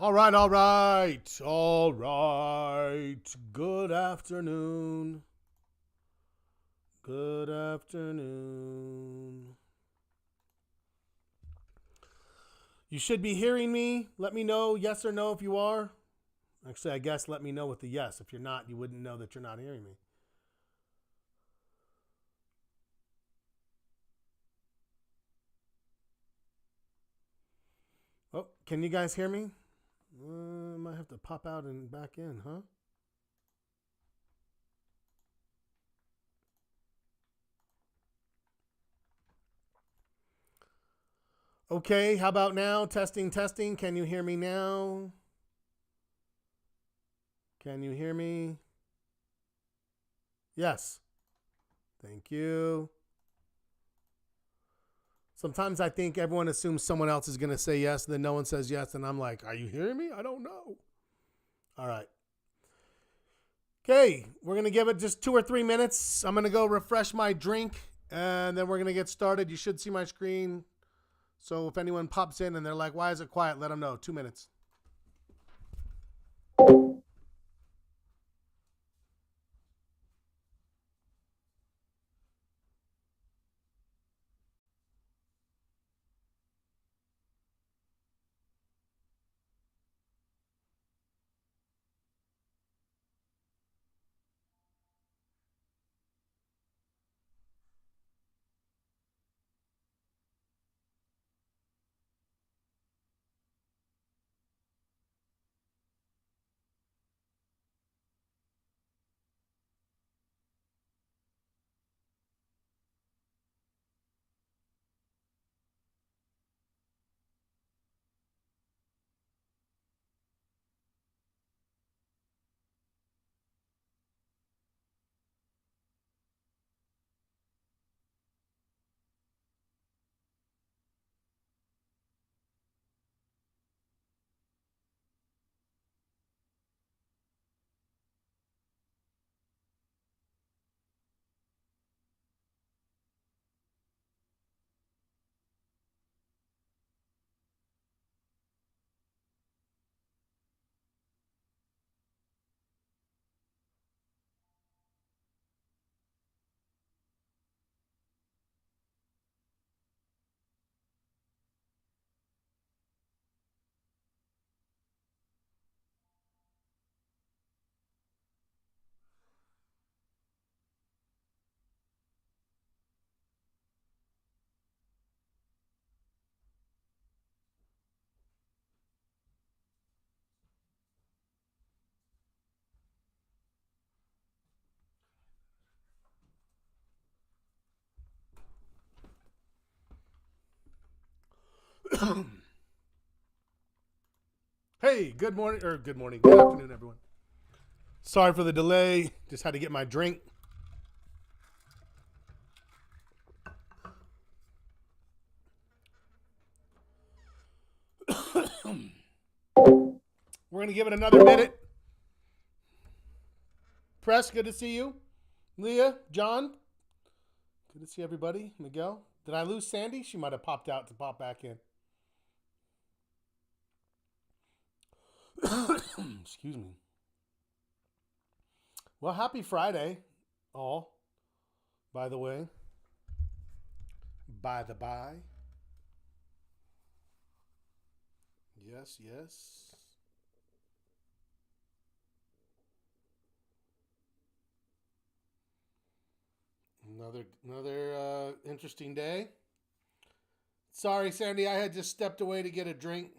All right, all right, all right. Good afternoon. Good afternoon. You should be hearing me. Let me know yes or no if you are. Actually, I guess let me know with the yes. If you're not, you wouldn't know that you're not hearing me. Oh, can you guys hear me? Might have to pop out and back in, huh? Okay, how about now? Testing, testing. Can you hear me now? Can you hear me? Yes. Thank you. Sometimes I think everyone assumes someone else is going to say yes, and then no one says yes, and I'm like, are you hearing me? I don't know. All right. Okay, we're going to give it just 2 or 3 minutes. I'm going to go refresh my drink, and then we're going to get started. You should see my screen. So if anyone pops in and they're like, why is it quiet? Let them know. 2 minutes. Hey, good morning, or good morning, good afternoon, everyone. Sorry for the delay. Just had to get my drink. We're going to give it another minute. Press, good to see you. Leah, John, good to see everybody. Miguel, did I lose Sandy? She might have popped out to pop back in. Excuse me. Well, happy Friday, all, by the way. By the by. Yes, yes. Another interesting day. Sorry, Sandy, I had just stepped away to get a drink.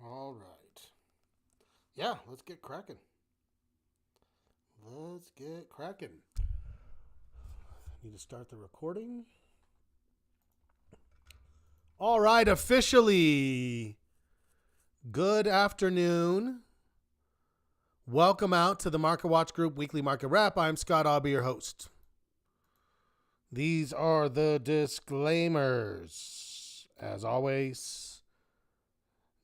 All right. Yeah, let's get cracking. Let's get cracking. Need to start the recording. All right, officially. Good afternoon. Welcome out to the Market Watch Group Weekly Market Wrap. I'm Scott. I'll be your host. These are the disclaimers. As always,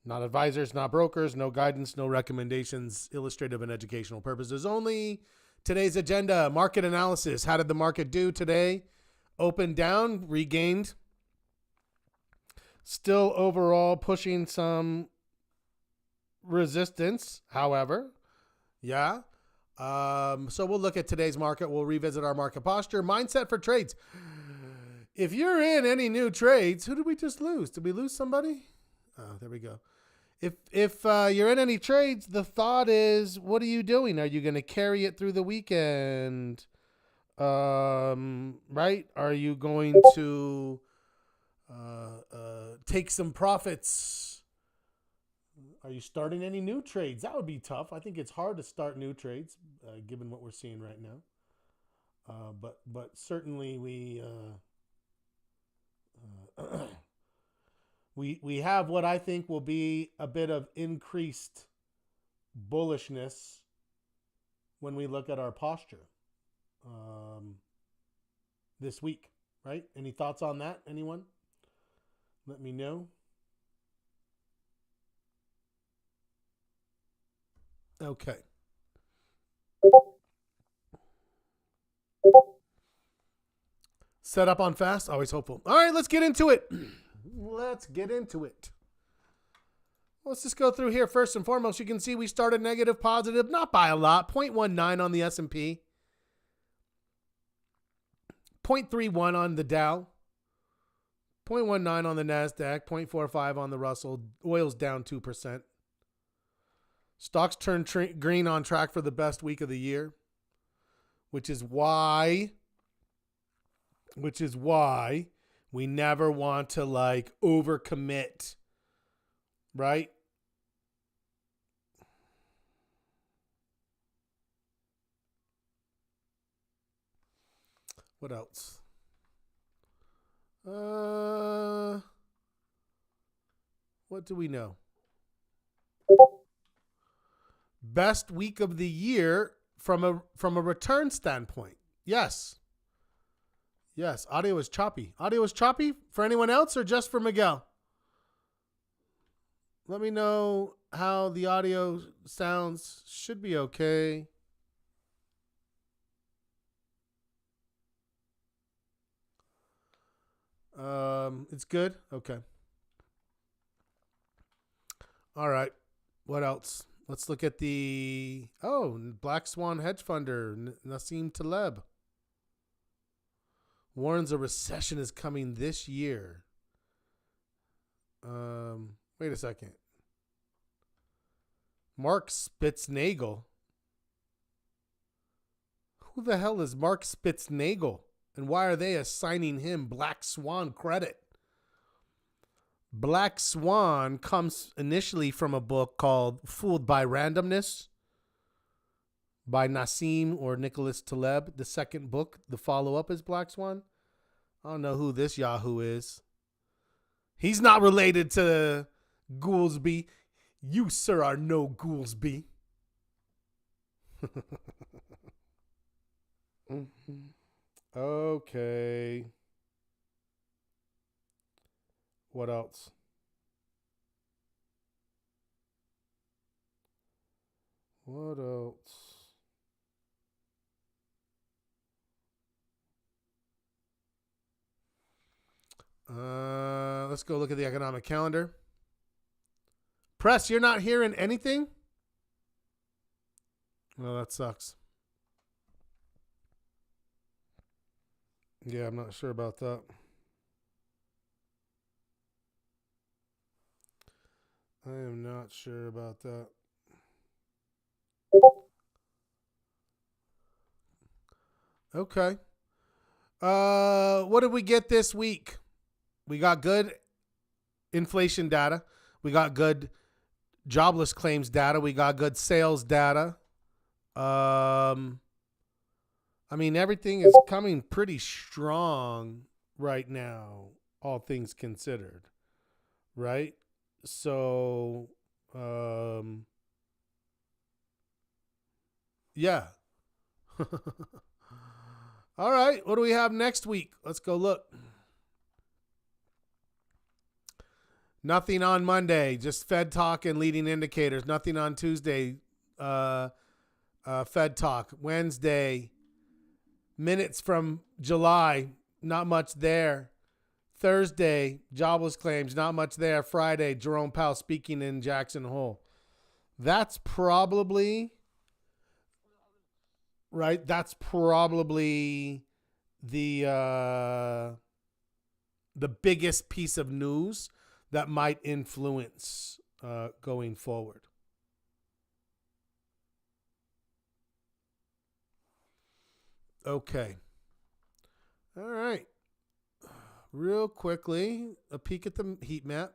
not advisors, not brokers, no guidance, no recommendations, illustrative and educational purposes only. Today's agenda, market analysis. How did the market do today? Opened down, regained. Still overall pushing some resistance, however. Yeah. So we'll look at today's market. We'll revisit our market posture. Mindset for trades. If you're in any new trades, who did we just lose? Did we lose somebody? Oh, there we go. If you're in any trades, the thought is, what are you doing? Are you going to carry it through the weekend? Right? Are you going to take some profits? Are you starting any new trades? That would be tough. I think it's hard to start new trades, given what we're seeing right now. But certainly we have what I think will be a bit of increased bullishness when we look at our posture this week, right? Any thoughts on that? Anyone? Let me know. Okay. Set up on fast. Always hopeful. All right, let's get into it. Let's just go through here. First and foremost, you can see we started negative, positive, not by a lot. 0.19 on the S&P. 0.31 on the Dow. 0.19 on the NASDAQ. 0.45 on the Russell. Oil's down 2%. Stocks turned green, on track for the best week of the year, which is why we never want to overcommit, right? What else? What do we know? Best week of the year from a return standpoint. Yes. Audio is choppy. Audio is choppy for anyone else or just for Miguel? Let me know how the audio sounds. Should be okay. It's good? Okay. All right. What else? Let's look at the Black Swan hedge funder, Nassim Taleb. Warns a recession is coming this year. Wait a second. Mark Spitznagel. Who the hell is Mark Spitznagel? And why are they assigning him Black Swan credit? Black Swan comes initially from a book called Fooled by Randomness by Nassim or Nicholas Taleb. The second book, the follow-up, is Black Swan. I don't know who this Yahoo is. He's not related to Goolsby. You, sir, are no Goolsby. Okay. What else? Let's go look at the economic calendar. Press, you're not hearing anything? Well, that sucks. Yeah, I'm not sure about that. I am not sure about that. Okay. What did we get this week? We got good inflation data. We got good jobless claims data. We got good sales data. Everything is coming pretty strong right now, all things considered, right? So, yeah. All right. What do we have next week? Let's go look. Nothing on Monday. Just Fed talk and leading indicators. Nothing on Tuesday. Fed talk. Wednesday. Minutes from July. Not much there. Thursday. Jobless claims. Not much there. Friday. Jerome Powell speaking in Jackson Hole. That's probably right. That's probably the biggest piece of news that might influence going forward. Okay. All right. Real quickly, a peek at the heat map.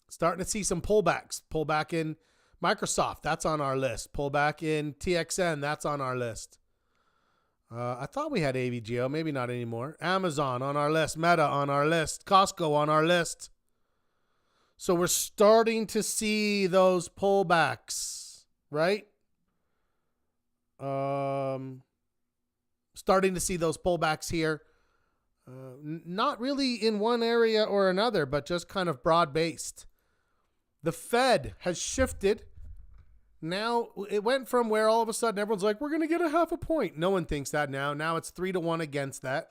Starting to see some pullbacks. Pullback in Microsoft, that's on our list. Pullback in TXN, that's on our list. I thought we had AVGO, maybe not anymore. Amazon on our list. Meta on our list. Costco on our list. So we're starting to see those pullbacks, right? Starting to see those pullbacks here. Not really in one area or another, but just kind of broad-based. The Fed has shifted. Now, it went from where all of a sudden everyone's like, we're going to get a half a point. No one thinks that now. Now it's 3-1 against that.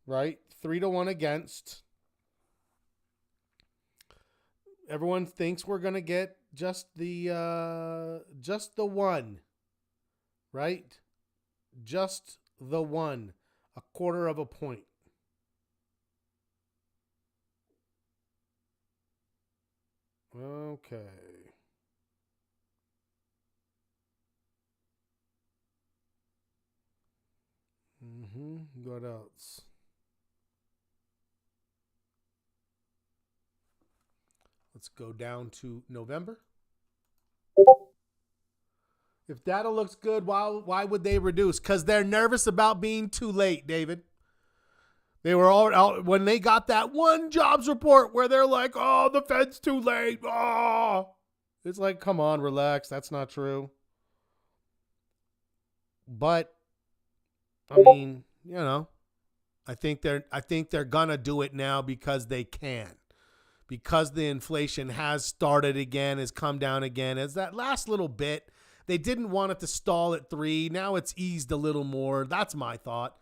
Right? 3-1 against. Everyone thinks we're going to get just the one. Right? Just the one. A quarter of a point. Okay. What else? Let's go down to November. If data looks good, why would they reduce? Because they're nervous about being too late, David. They were all out when they got that one jobs report where they're like, oh, the Fed's too late. Oh, it's like, come on, relax. That's not true. But I mean, I think they're gonna do it now because they can. Because the inflation has started again, has come down again. As that last little bit, they didn't want it to stall at 3. Now it's eased a little more. That's my thought.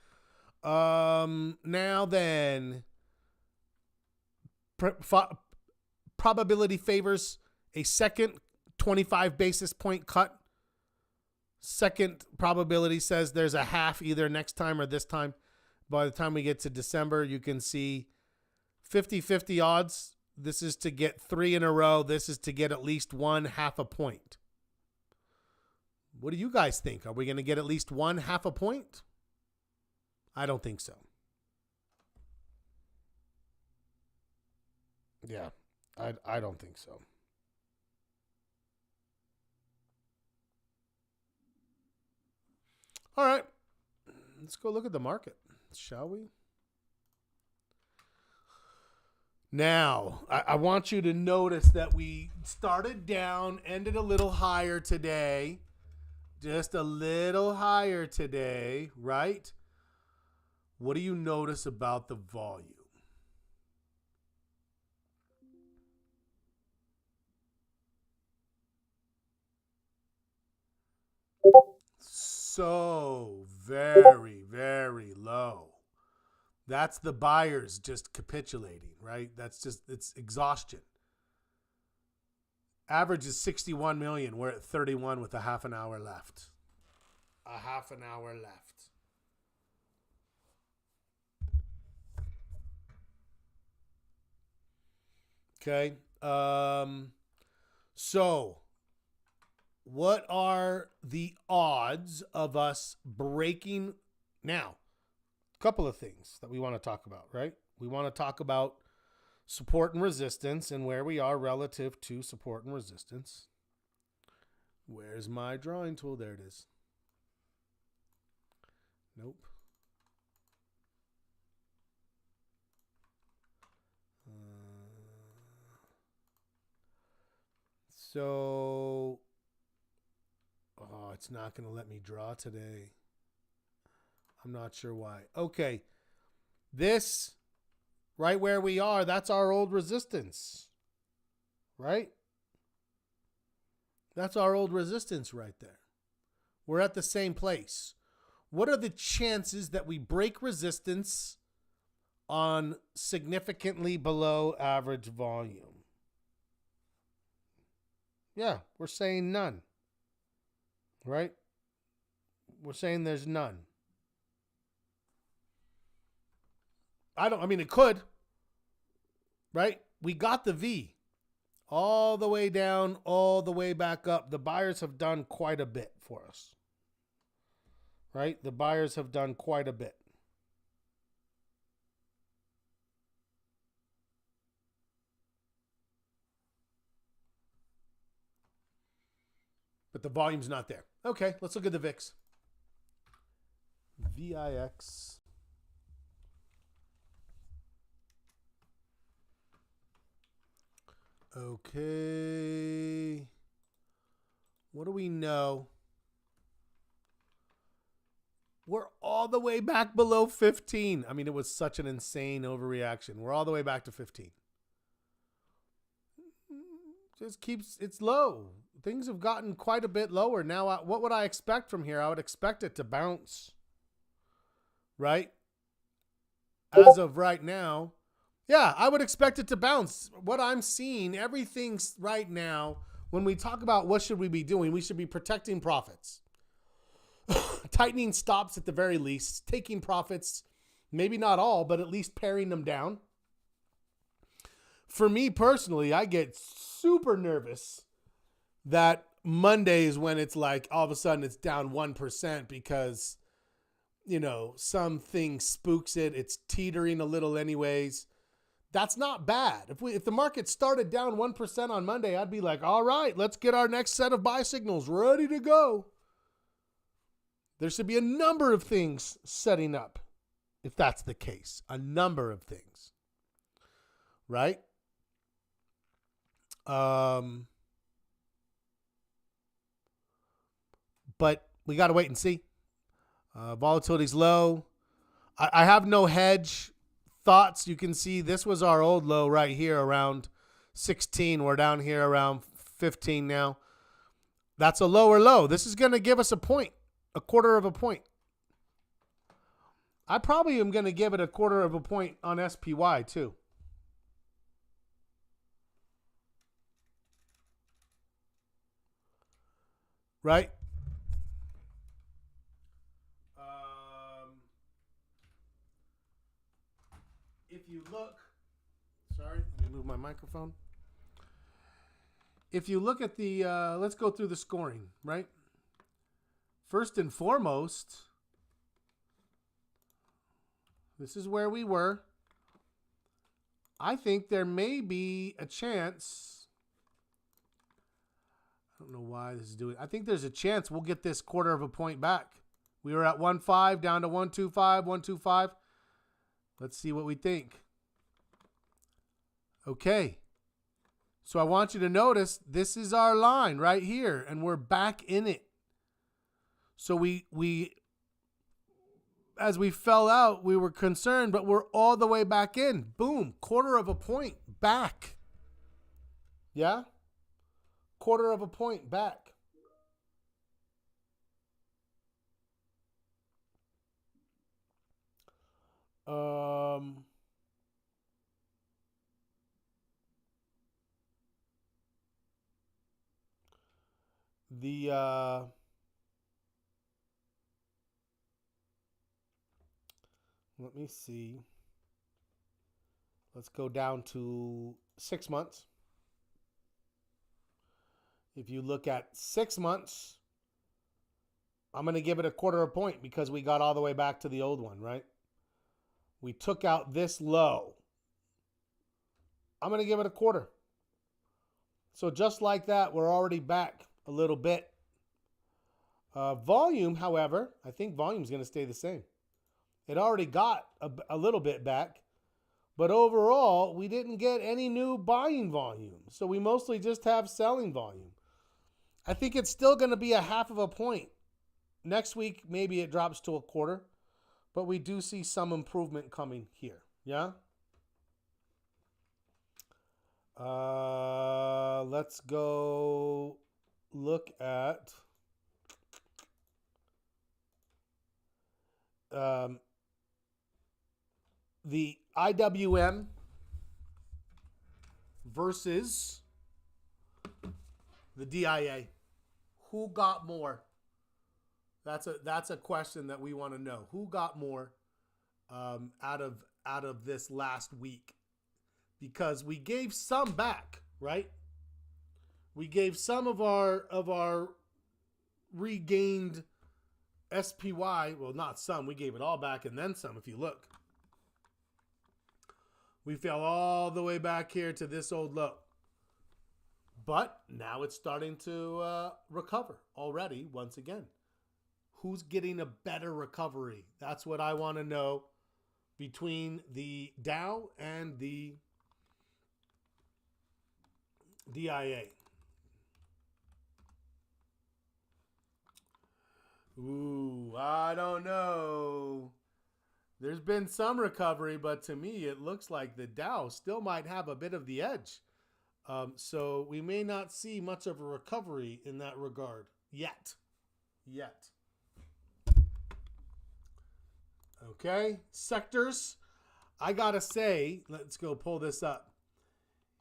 Now then, probability favors a second 25 basis point cut. Second probability says there's a half either next time or this time. By the time we get to December, you can see 50-50 odds. This is to get 3 in a row. This is to get at least 1/2 a point. What do you guys think? Are we going to get at least 1/2 a point? I don't think so. Yeah, I don't think so. All right, let's go look at the market, shall we? Now, I want you to notice that we started down, ended a little higher today. Just a little higher today, right? What do you notice about the volume? So very, very low. That's the buyers just capitulating, right? It's exhaustion. Average is 61 million. We're at 31 with a half an hour left. A half an hour left. Okay. So what are the odds of us breaking now? A couple of things that we want to talk about, right? We want to talk about support and resistance and where we are relative to support and resistance. Where's my drawing tool? There it is. Nope. So it's not going to let me draw today. I'm not sure why. Okay. This, right where we are, that's our old resistance. Right? That's our old resistance right there. We're at the same place. What are the chances that we break resistance on significantly below average volume? Yeah, we're saying none. Right? We're saying there's none. It could. Right? We got the V. All the way down, all the way back up. The buyers have done quite a bit for us. Right? The buyers have done quite a bit. But the volume's not there. Okay, let's look at the VIX. VIX. Okay. What do we know? We're all the way back below 15. It was such an insane overreaction. We're all the way back to 15. It's low. Things have gotten quite a bit lower. Now, what would I expect from here? I would expect it to bounce. Right? As of right now. Yeah, I would expect it to bounce. What I'm seeing, everything's right now, when we talk about what should we be doing, we should be protecting profits. Tightening stops at the very least, taking profits, maybe not all, but at least paring them down. For me personally, I get super nervous that Monday is when it's like all of a sudden it's down 1% because, something spooks it. It's teetering a little anyways. That's not bad. If the market started down 1% on Monday, I'd be like, all right, let's get our next set of buy signals ready to go. There should be a number of things setting up if that's the case. A number of things. Right? But we got to wait and see. Volatility's low. I have no hedge thoughts. You can see this was our old low right here around 16. We're down here around 15 now. That's a lower low. This is going to give us a point, a quarter of a point. I probably am going to give it a quarter of a point on SPY too. Right? If you look, sorry, let me move my microphone. If you look at the, let's go through the scoring, right? First and foremost, this is where we were. I think there may be a chance. I don't know why this is doing. I think there's a chance we'll get this quarter of a point back. We were at 1.5 down to 1.25, 1.25. Let's see what we think. Okay. So I want you to notice this is our line right here, and we're back in it. So we as we fell out, we were concerned, but we're all the way back in. Boom, quarter of a point back. Yeah? Quarter of a point back. Let me see. Let's go down to 6 months. If you look at 6 months, I'm going to give it a quarter of a point because we got all the way back to the old one, right? We took out this low. I'm going to give it a quarter. So just like that, we're already back a little bit. Volume, however, I think volume is going to stay the same. It already got a little bit back. But overall, we didn't get any new buying volume. So we mostly just have selling volume. I think it's still going to be a half of a point. Next week, maybe it drops to a quarter, but we do see some improvement coming here. Yeah? Let's go look at the IWM versus the DIA. Who got more? That's a question that we want to know. Who got more out of this last week? Because we gave some back, right? We gave some of our regained SPY. Well, not some. We gave it all back and then some. If you look, we fell all the way back here to this old low. But now it's starting to recover already once again. Who's getting a better recovery? That's what I want to know between the Dow and the DIA. Ooh, I don't know. There's been some recovery, but to me, it looks like the Dow still might have a bit of the edge. So we may not see much of a recovery in that regard yet. Okay, sectors. I gotta say, let's go pull this up.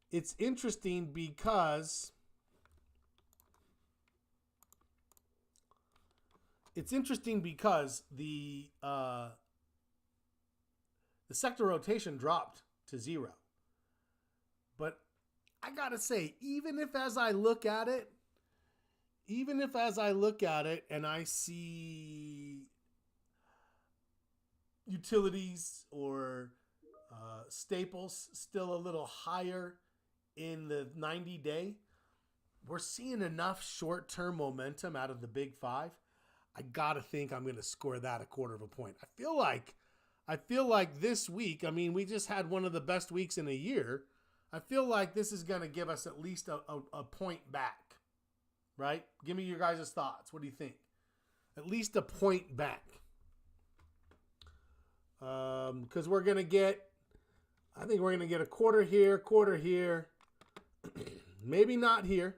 It's interesting because the sector rotation dropped to 0. But I gotta say, even if as I look at it and I see utilities or staples still a little higher in the 90-day, we're seeing enough short-term momentum out of the big 5. I gotta think I'm gonna score that a quarter of a point. I feel like this week, I mean, we just had one of the best weeks in a year. I feel like this is gonna give us at least a point back, right? Give me your guys' thoughts. What do you think? At least a point back. Because we're gonna get, I think we're gonna get a quarter here, maybe not here,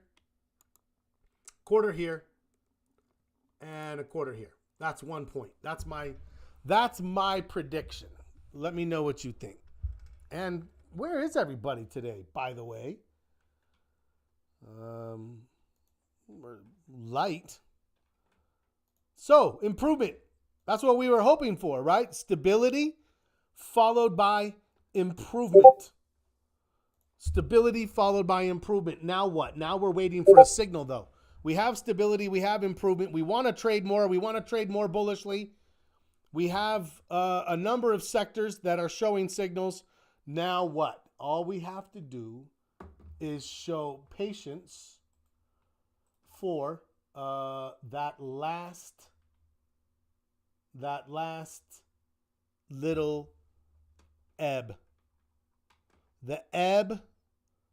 quarter here, and a quarter here. That's 1 point. That's my prediction. Let me know what you think. And where is everybody today, by the way? We're light. So, improvement. That's what we were hoping for, right? Stability followed by improvement. Stability followed by improvement. Now what? Now we're waiting for a signal, though. We have stability. We have improvement. We want to trade more. We want to trade more bullishly. We have a number of sectors that are showing signals. Now what? All we have to do is show patience for that last little ebb. The ebb,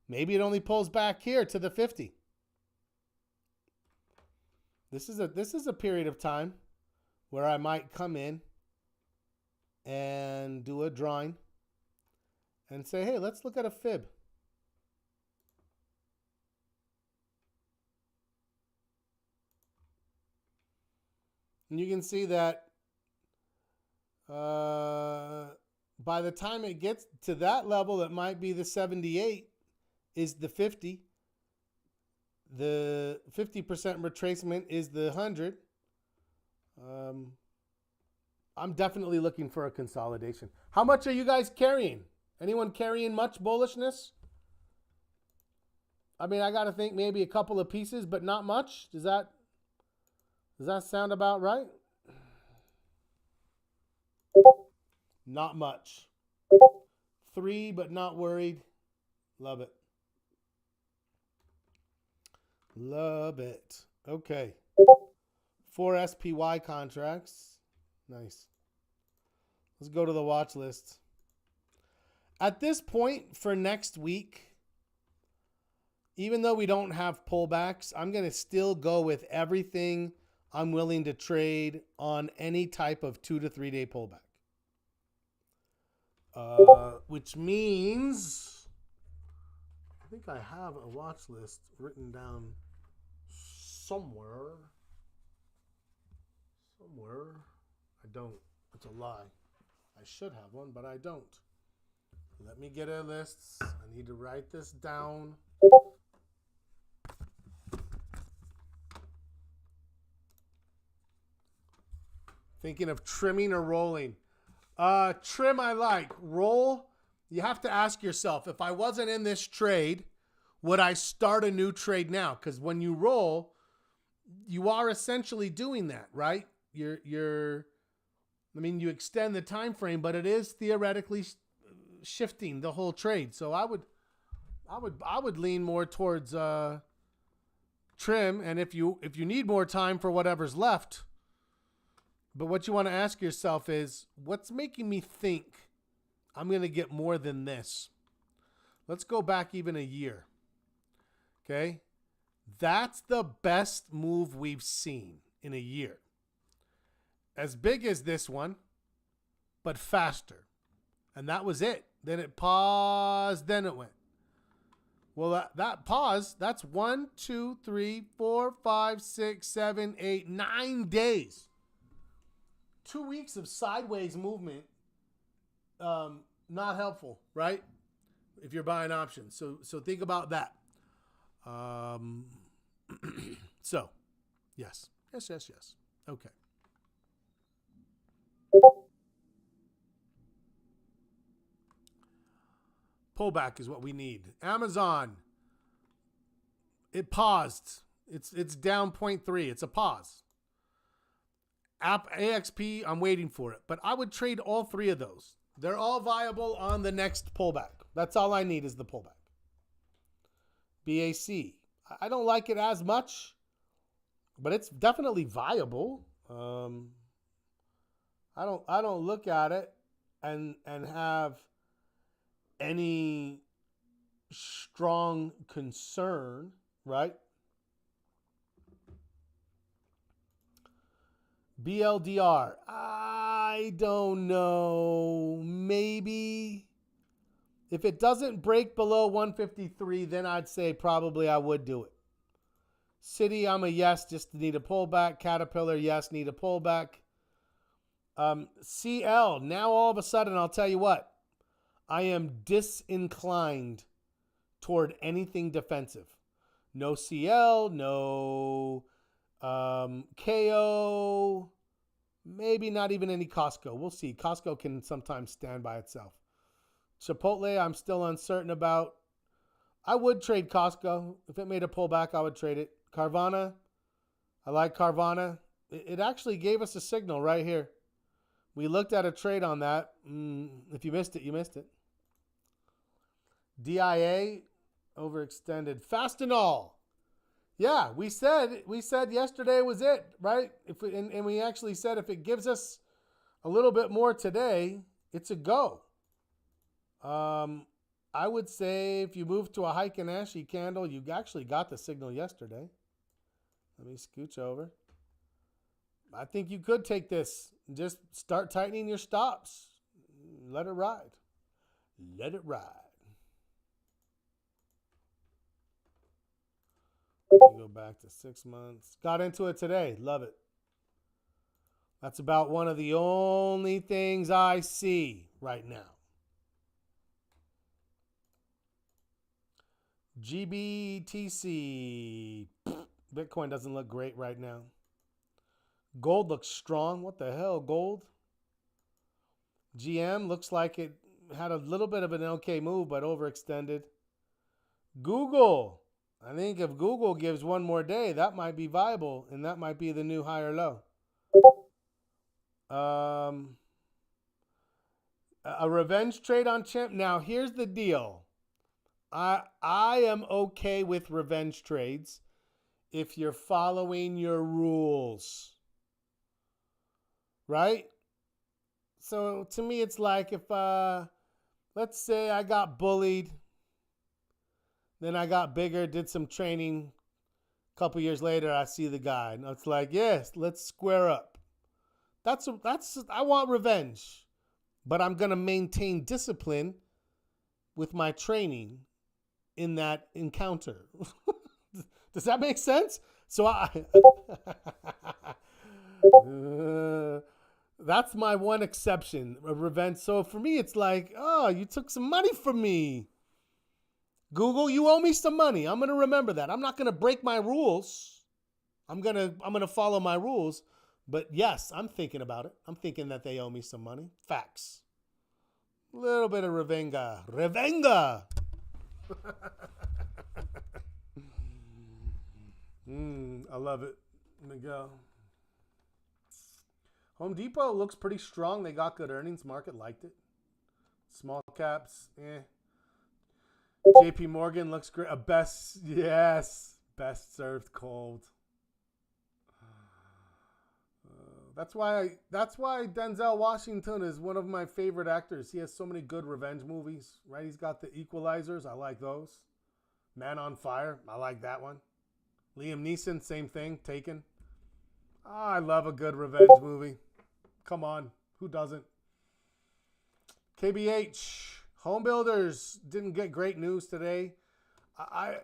maybe it only pulls back here to the 50. This is a period of time where I might come in and do a drawing and say, hey, let's look at a fib. And you can see that by the time it gets to that level, it might be the 78 is the 50. The 50% retracement is the 100. I'm definitely looking for a consolidation. How much are you guys carrying? Anyone carrying much bullishness? I mean, I got to think maybe a couple of pieces, but not much. Does that sound about right? Not much. 3, but not worried. Love it. Love it. Okay. 4 SPY contracts. Nice. Let's go to the watch list. At this point for next week, even though we don't have pullbacks, I'm going to still go with everything I'm willing to trade on any type of 2 to 3 day pullback. Which means I think I have a watch list written down somewhere. I don't. It's a lie. I should have one, but I don't. Let me get a list. I need to write this down. Thinking of trimming or rolling. Trim I like. Roll, you have to ask yourself, if I wasn't in this trade, would I start a new trade now? Because when you roll, you are essentially doing that, right? You extend the time frame, but it is theoretically shifting the whole trade. So I would lean more towards trim, and if you need more time for whatever's left. But what you want to ask yourself is, what's making me think I'm going to get more than this? Let's go back even a year. Okay? That's the best move we've seen in a year. As big as this one, but faster. And that was it. Then it paused, then it went. Well, that pause, that's 1, 2, 3, 4, 5, 6, 7, 8, 9 days. 2 weeks of sideways movement, not helpful, right? If you're buying options. So think about that. So, yes. Okay. Pullback is what we need. Amazon, it paused. It's down 0.3. It's a pause. AXP, I'm waiting for it. But I would trade all three of those. They're all viable on the next pullback. That's all I need is the pullback. BAC, I don't like it as much, but it's definitely viable. I don't look at it and have any strong concern, right? BLDR, I don't know. Maybe if it doesn't break below 153, then I'd say probably I would do it. City, I'm a yes, just need a pullback. Caterpillar, yes, need a pullback. CL, now all of a sudden, I'll tell you what, I am disinclined toward anything defensive. No CL, no KO, maybe not even any Costco. We'll see. Costco can sometimes stand by itself. Chipotle, I'm still uncertain about. I would trade Costco. If it made a pullback, I would trade it. Carvana, I like Carvana. It actually gave us a signal right here. We looked at a trade on that. If you missed it, you missed it. DIA, overextended. Fastenal. Yeah, we said yesterday was it, right? And we actually said if it gives us a little bit more today, it's a go. I would say if you move to a Heikin-Ashi candle, you actually got the signal yesterday. Let me scooch over. I think you could take this and just start tightening your stops. Let it ride. Let it ride. Go back to 6 months. Got into it today. Love it. That's about one of the only things I see right now. GBTC. Bitcoin doesn't look great right now. Gold looks strong. What the hell, gold? GM looks like it had a little bit of an okay move, but overextended. Google. I think if Google gives one more day, that might be viable, and that might be the new higher low. A revenge trade on Chimp. Now, here's the deal. I am okay with revenge trades if you're following your rules. Right? So, to me, it's like if, let's say I got bullied. Then I got bigger, did some training. A couple years later, I see the guy. And it's like, yes, let's square up. I want revenge. But I'm going to maintain discipline with my training in that encounter. Does that make sense? So that's my one exception, revenge. So for me, it's like, oh, you took some money from me. Google, you owe me some money. I'm going to remember that. I'm not going to break my rules. I'm going to follow my rules. But yes, I'm thinking about it. I'm thinking that they owe me some money. Facts. A little bit of revenga. Revenga. I love it. Miguel. Home Depot looks pretty strong. They got good earnings. Market liked it. Small caps, JP Morgan looks great. Best served cold. That's why Denzel Washington is one of my favorite actors. He has so many good revenge movies, right? He's got The Equalizers. I like those. Man on Fire. I like that one. Liam Neeson, same thing. Taken. I love a good revenge movie. Come on. Who doesn't? KBH. Home builders didn't get great news today.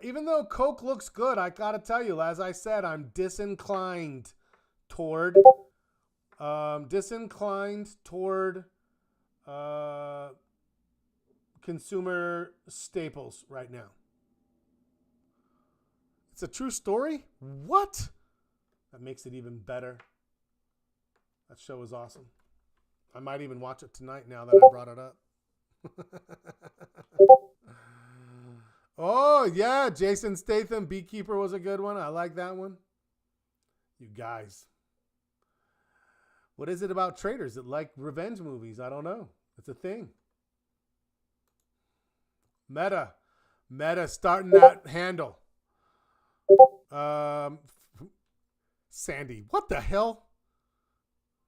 Even though Coke looks good, I got to tell you, as I said, I'm disinclined toward consumer staples right now. It's a true story? What? That makes it even better. That show is awesome. I might even watch it tonight now that I brought it up. Oh, yeah. Jason Statham, Beekeeper was a good one. I like that one. You guys. What is it about traders that like revenge movies? I don't know. It's a thing. Meta starting that handle. Sandy. What the hell?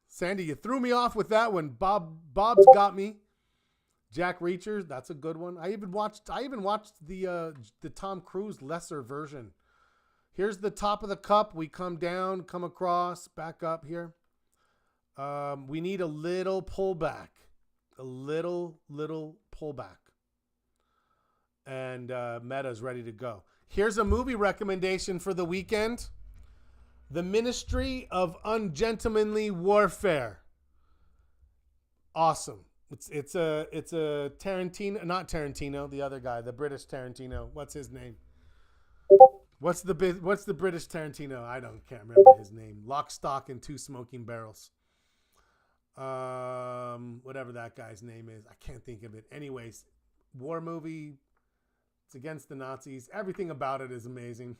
Sandy, you threw me off with that one. Bob's got me. Jack Reacher, that's a good one. I even watched the Tom Cruise lesser version. Here's the top of the cup. We come down, come across, back up here. We need a little pullback. A little pullback. And Meta's ready to go. Here's a movie recommendation for the weekend. The Ministry of Ungentlemanly Warfare. Awesome. It's a Tarantino, not Tarantino, the other guy, the British Tarantino. What's his name? What's the British Tarantino? Can't remember his name. Lock, Stock, and Two Smoking Barrels. Whatever that guy's name is, I can't think of it. Anyways, war movie. It's against the Nazis. Everything about it is amazing.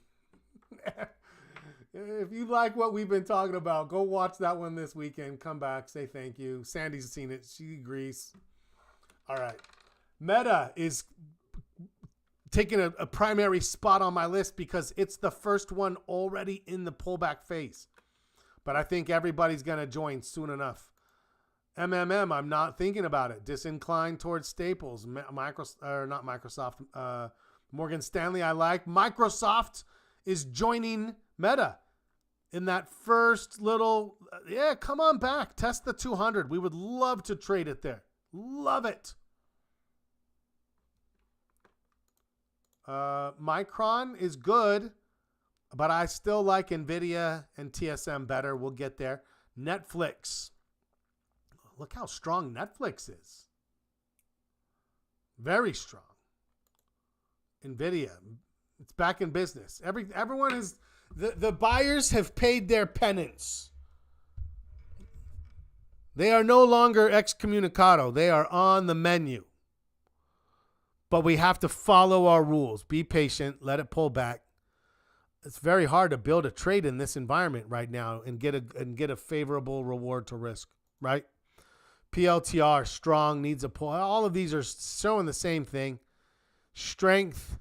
If you like what we've been talking about, go watch that one this weekend. Come back, say thank you. Sandy's seen it. She agrees. All right. Meta is taking a primary spot on my list because it's the first one already in the pullback phase. But I think everybody's going to join soon enough. MMM, I'm not thinking about it. Disinclined towards staples. Morgan Stanley, I like. Microsoft is joining Meta in that first little, come on back. Test the 200. We would love to trade it there. Love it. Micron is good, but I still like NVIDIA and TSM better. We'll get there. Netflix. Look how strong Netflix is. Very strong. NVIDIA. It's back in business. Everyone is... The buyers have paid their penance. They are no longer excommunicado. They are on the menu. But we have to follow our rules. Be patient. Let it pull back. It's very hard to build a trade in this environment right now and get a favorable reward to risk, right? PLTR, strong, needs a pull. All of these are showing the same thing. Strength.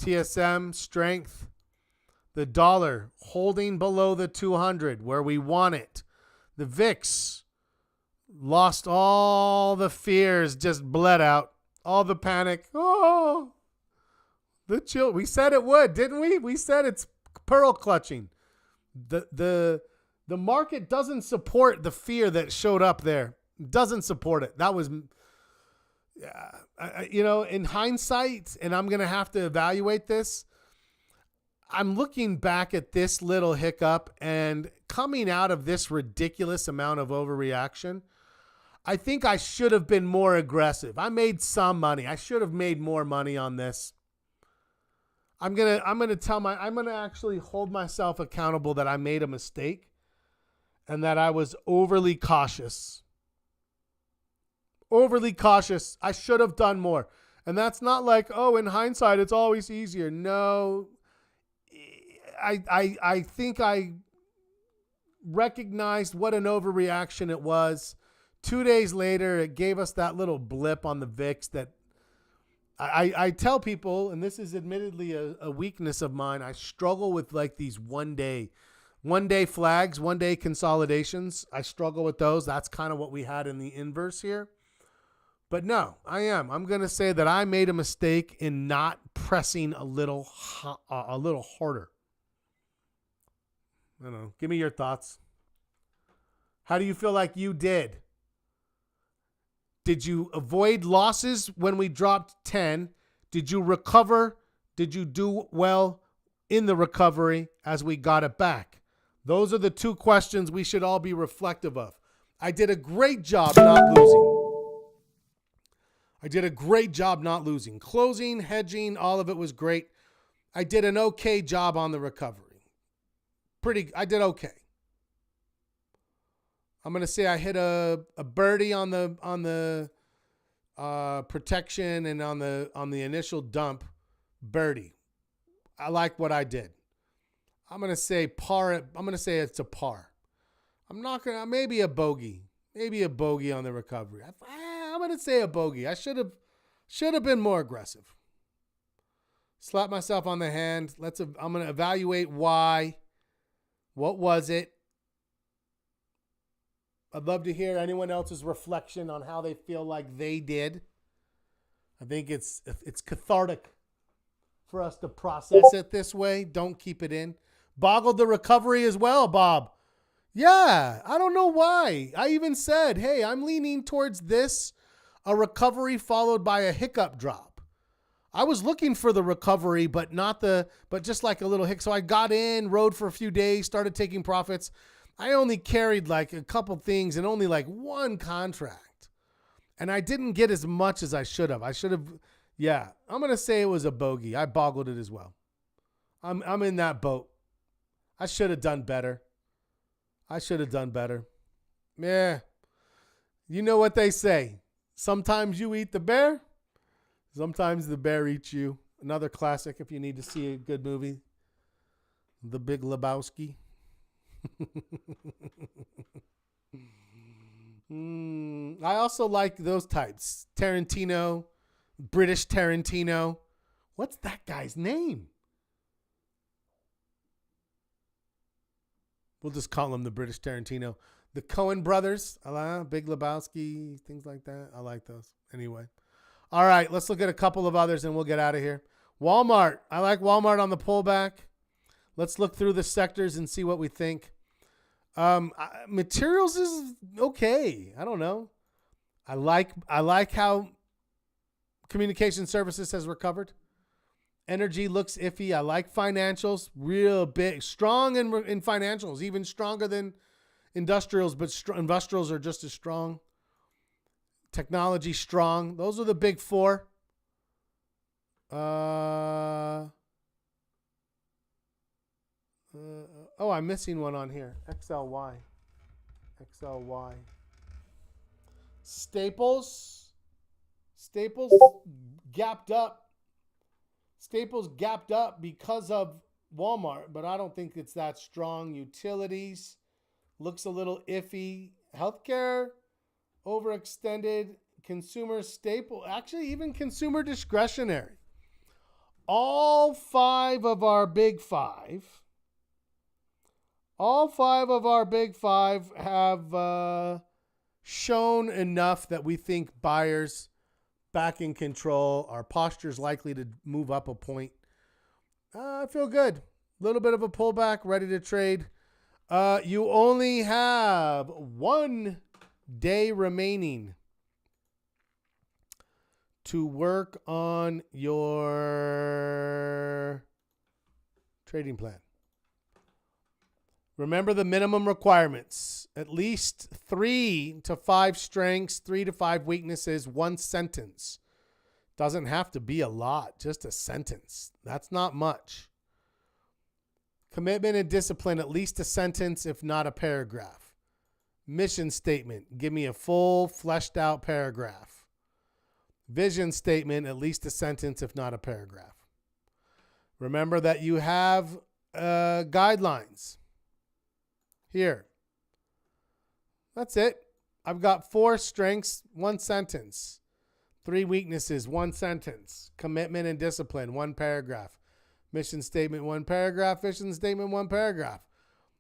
TSM, strength. The dollar holding below the 200 where we want it. The VIX lost all the fears, just bled out. all the panic. Oh, the chill. We said it would, didn't we? We said it's pearl clutching. The market doesn't support the fear that showed up there. Doesn't support it. That was, in hindsight, and I'm going to have to evaluate this. I'm looking back at this little hiccup and coming out of this ridiculous amount of overreaction. I think I should have been more aggressive. I made some money. I should have made more money on this. I'm going to actually hold myself accountable that I made a mistake and that I was overly cautious. Overly cautious. I should have done more. And that's not like, oh, in hindsight, it's always easier. No, I think I recognized what an overreaction it was. 2 days later, it gave us that little blip on the VIX that I tell people, and this is admittedly a weakness of mine, I struggle with like these one day flags, 1 day consolidations. I struggle with those. That's kind of what we had in the inverse here. But no, I'm going to say that I made a mistake in not pressing a little harder. I don't know. Give me your thoughts. How do you feel like you did? Did you avoid losses when we dropped 10? Did you recover? Did you do well in the recovery as we got it back? Those are the two questions we should all be reflective of. I did a great job not losing. Closing, hedging, all of it was great. I did an okay job on the recovery. I did okay. I'm going to say I hit a birdie on the protection and on the initial dump birdie. I like what I did. I'm going to say par. I'm going to say it's a par. I'm not going to, maybe a bogey on the recovery. I'm going to say a bogey. I should have been more aggressive. Slap myself on the hand. I'm going to evaluate why. What was it? I'd love to hear anyone else's reflection on how they feel like they did. I think it's cathartic for us to process it this way. Don't keep it in. Boggled the recovery as well, Bob. Yeah, I don't know why. I even said, hey, I'm leaning towards this, a recovery followed by a hiccup drop. I was looking for the recovery, but just like a little hiccup. So I got in, rode for a few days, started taking profits. I only carried like a couple things and only like one contract. And I didn't get as much as I should have. Yeah, I'm going to say it was a bogey. I boggled it as well. I'm in that boat. I should have done better. Yeah. You know what they say. Sometimes you eat the bear. Sometimes the bear eats you. Another classic if you need to see a good movie. The Big Lebowski. I also like those types. Tarantino, British Tarantino. What's that guy's name? We'll just call him the British Tarantino. The Coen brothers, Big Lebowski, things like that. I like those. Anyway. All right, let's look at a couple of others and we'll get out of here. Walmart. I like Walmart on the pullback. Let's look through the sectors and see what we think. Materials is okay. I don't know. I like how communication services has recovered. Energy looks iffy. I like financials, real big, strong in financials, even stronger than industrials, but industrials are just as strong. Technology strong. Those are the big four. I'm missing one on here. XLY. Staples gapped up. Staples gapped up because of Walmart, but I don't think it's that strong. Utilities looks a little iffy. Healthcare overextended. Consumer staple, actually even consumer discretionary. All five of our big five have shown enough that we think buyers back in control. Our posture's likely to move up a point. I feel good. A little bit of a pullback, ready to trade. You only have 1 day remaining to work on your trading plan. Remember the minimum requirements. At least 3 to 5 strengths, 3 to 5 weaknesses, 1 sentence. Doesn't have to be a lot, just a sentence. That's not much. Commitment and discipline, at least a sentence, if not a paragraph. Mission statement, give me a full, fleshed out paragraph. Vision statement, at least a sentence, if not a paragraph. Remember that you have guidelines here. That's it. I've got 4 strengths, 1 sentence. 3 weaknesses, 1 sentence. Commitment and discipline, 1 paragraph. Mission statement, 1 paragraph. Vision statement, 1 paragraph.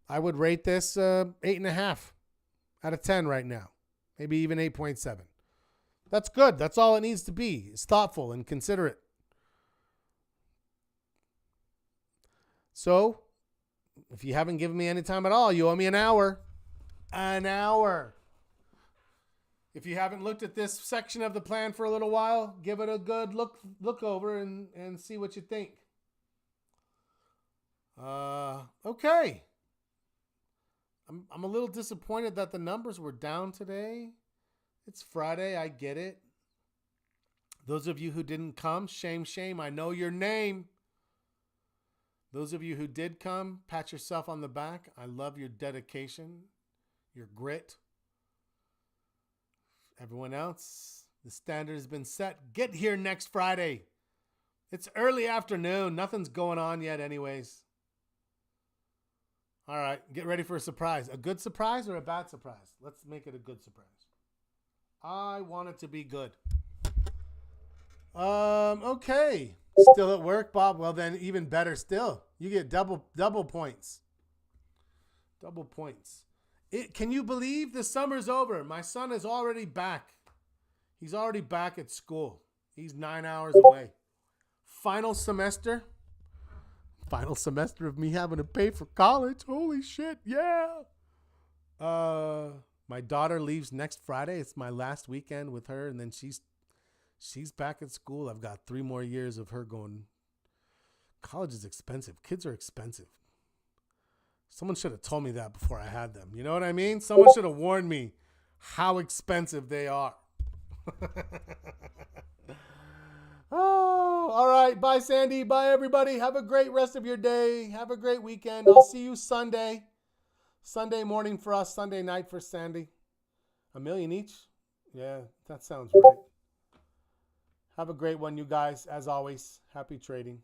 I would rate this 8.5 out of 10 right now. Maybe even 8.7. That's good. That's all it needs to be. It's thoughtful and considerate. So, if you haven't given me any time at all, you owe me an hour. An hour. If you haven't looked at this section of the plan for a little while, give it a good look over and see what you think. Okay. I'm a little disappointed that the numbers were down today. It's Friday. I get it. Those of you who didn't come, shame, shame. I know your name. Those of you who did come, pat yourself on the back. I love your dedication, your grit. Everyone else, the standard has been set. Get here next Friday. It's early afternoon. Nothing's going on yet anyways. All right, get ready for a surprise. A good surprise or a bad surprise? Let's make it a good surprise. I want it to be good. Okay. Still at work, Bob? Well, then even better still. You get double points. Double points. Can you believe the summer's over? My son is already back. He's already back at school. He's 9 hours away. Final semester. Final semester of me having to pay for college. Holy shit, yeah. My daughter leaves next Friday. It's my last weekend with her, and then she's back at school. I've got 3 more years of her going. College is expensive. Kids are expensive. Someone should have told me that before I had them. You know what I mean? Someone should have warned me how expensive they are. Oh, all right. Bye, Sandy. Bye, everybody. Have a great rest of your day. Have a great weekend. I'll see you Sunday. Sunday morning for us. Sunday night for Sandy. $1 million each? Yeah, that sounds right. Have a great one, you guys. As always, happy trading.